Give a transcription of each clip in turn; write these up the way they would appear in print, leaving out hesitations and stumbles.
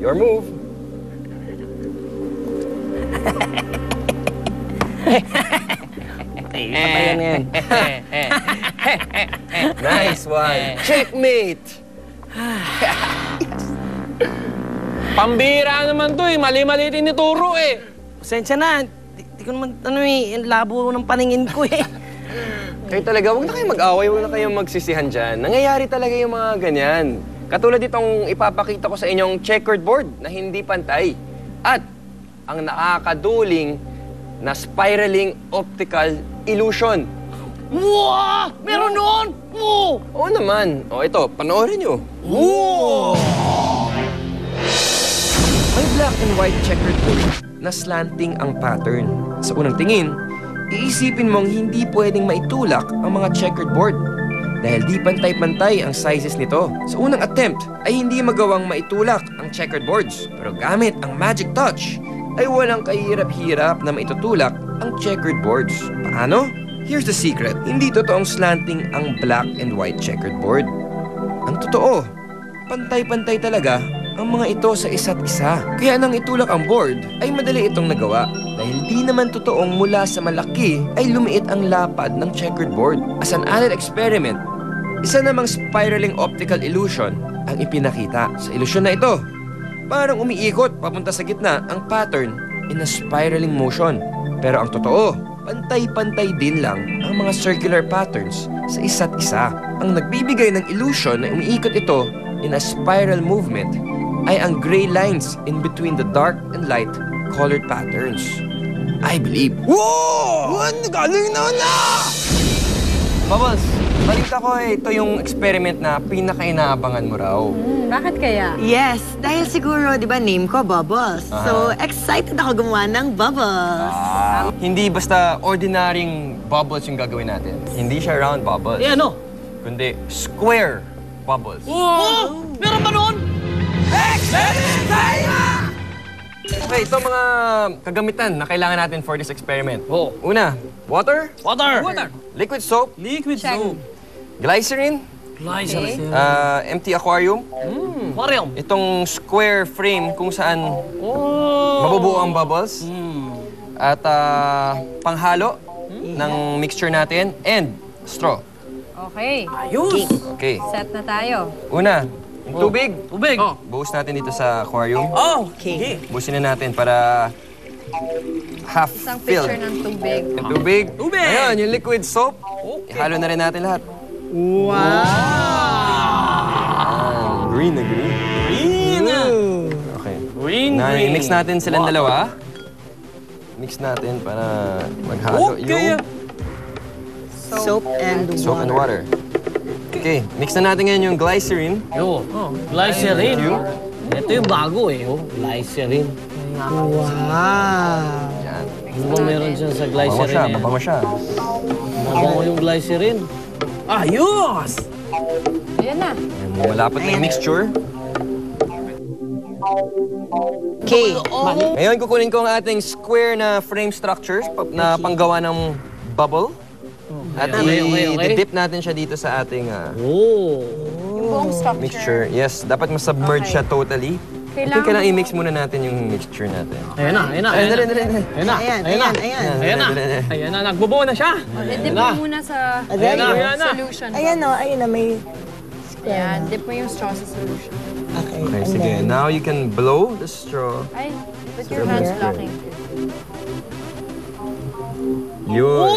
Your move. Yan. Nice one. Checkmate! Pambira naman to eh. Mali-mali tinituro eh. Pasensya na. Di ko naman, ang labo ng paningin ko eh. Kayo talaga, huwag na kayong mag-away, huwag na kayong magsisihan dyan. Nangyayari talaga yung mga ganyan. Katulad itong ipapakita ko sa inyong checkered board na hindi pantay. At ang nakakaduling na spiraling optical illusion. Wow! Meron noon! Wow! Oo naman. O ito, panoorin nyo. Wow! May black and white checkered board na slanting ang pattern. Sa unang tingin, iisipin mong hindi pwedeng maitulak ang mga checkered board dahil di pantay-pantay ang sizes nito. Sa unang attempt ay hindi magawang maitulak ang checkered boards. Pero gamit ang magic touch ay walang kahirap-hirap na maitutulak ang checkered boards. Paano? Here's the secret. Hindi totoong slanting ang black and white checkered board. Ang totoo, pantay-pantay talaga ang mga ito sa isa't isa. Kaya nang itulak ang board, ay madali itong nagawa. Dahil di naman totoong mula sa malaki ay lumiit ang lapad ng checkered board. As an added experiment, isa namang spiraling optical illusion ang ipinakita. Sa ilusyon na ito, parang umiikot papunta sa gitna ang pattern in a spiraling motion. Pero ang totoo, pantay-pantay din lang ang mga circular patterns sa isa't isa. Ang nagbibigay ng illusion na umiikot ito in a spiral movement ay ang gray lines in between the dark and light colored patterns. I believe. Wow! Galing na! Bubbles, balita ko ito yung experiment na pinaka-inaabangan mo raw. Bakit kaya? Yes, dahil siguro, di ba, name ko Bubbles. So, excited ako gumawa ng Bubbles. Hindi basta ordinaryong bubbles yung gagawin natin. Hindi siya round bubbles. Eh ano? Kundi square bubbles. Wow! Meron ba noon? Okay, ito mga kagamitan na kailangan natin for this experiment. Oh. Una, water, Water! liquid soap, Liquid Check. soap. glycerin, Glycerin. empty aquarium, Aquarium. itong square frame kung saan Oh! mabubuo ang bubbles, at panghalo ng mixture natin, and straw. Okay. Ayos! Okay, Set na tayo. una, yung tubig. Tubig. Buhos natin dito sa aquarium. Oh! Okay. Buhusin na natin para half Isang fill. picture ng tubig. Yung tubig. Tubig! Ayun, yung liquid soap. Okay. Ihalo na rin natin lahat. Green na green. Green! Okay. Green, Na, green. mix natin silang dalawa. Mix natin para maghalo Okay. yung Soap and soap and water. Okay, mix na natin ngayon yung glycerin. Yo, glycerin. Thank you. Ito yung bago eh, glycerin. Wow. Yan. Ano ba meron dyan sa Babango glycerin siya, eh? babango siya. Mabango yung glycerin. Ayos! Ayan na. Malapot na yung mixture. Okay. Ngayon, kukunin ko ang ating square na frame structures na panggawa ng bubble. At Okay. i-dip natin siya dito sa ating Oh! Yung buong structure. mixture. Yes, dapat masubmerge Okay. siya totally. Kailangan- Kailangan i-mix muna natin yung mixture natin. Ayan na, ayan na. Ayun, Ayan dali, na, dali, dali. ayan na. Ayan, Ayan na. ayan, ayan. Ayan na. Dali, dali. Ayan na, nagbubuo na siya. I-dip na. mo muna sa Ayan na, ayan na. solution. Ayan o, ayan na, may... Ayan, dip mo yung straw sa solution. Okay. Okay, and sige. then- Now you can blow the straw. Ay, put your hands blocking. Yun.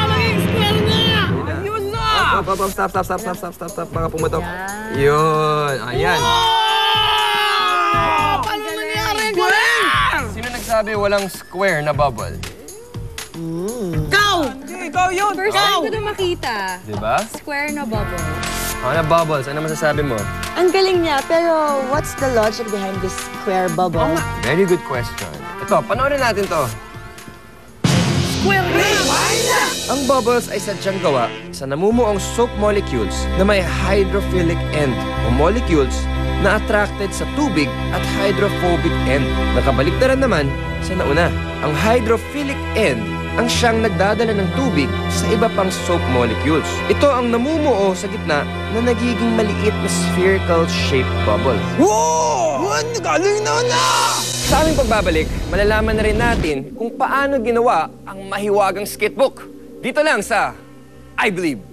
Nag-expel na! Ayun na! Stop. Baka pumatok. Yun. Ayan. Paano nangyari? Galing! Sino nagsabi walang square na bubble? Ikaw! Ikaw yun! First time ko na makita. Diba? Square na bubble. Ano na bubbles? Ano masasabi mo? Ang galing niya, pero what's the logic behind this square bubble? Very good question. Ito, panoorin natin to. Square ring! Ang bubbles ay sadyang gawa sa namumuong soap molecules na may hydrophilic end o molecules na attracted sa tubig at hydrophobic end. Nakabaliktaran naman sa nauna. Ang hydrophilic end ang siyang nagdadala ng tubig sa iba pang soap molecules. Ito ang namumuo sa gitna na nagiging maliit na spherical shaped bubble. Wow! Galing na na! Sa aming pagbabalik, malalaman na rin natin kung paano ginawa ang mahiwagang sketchbook. Dito lang sa I Believe.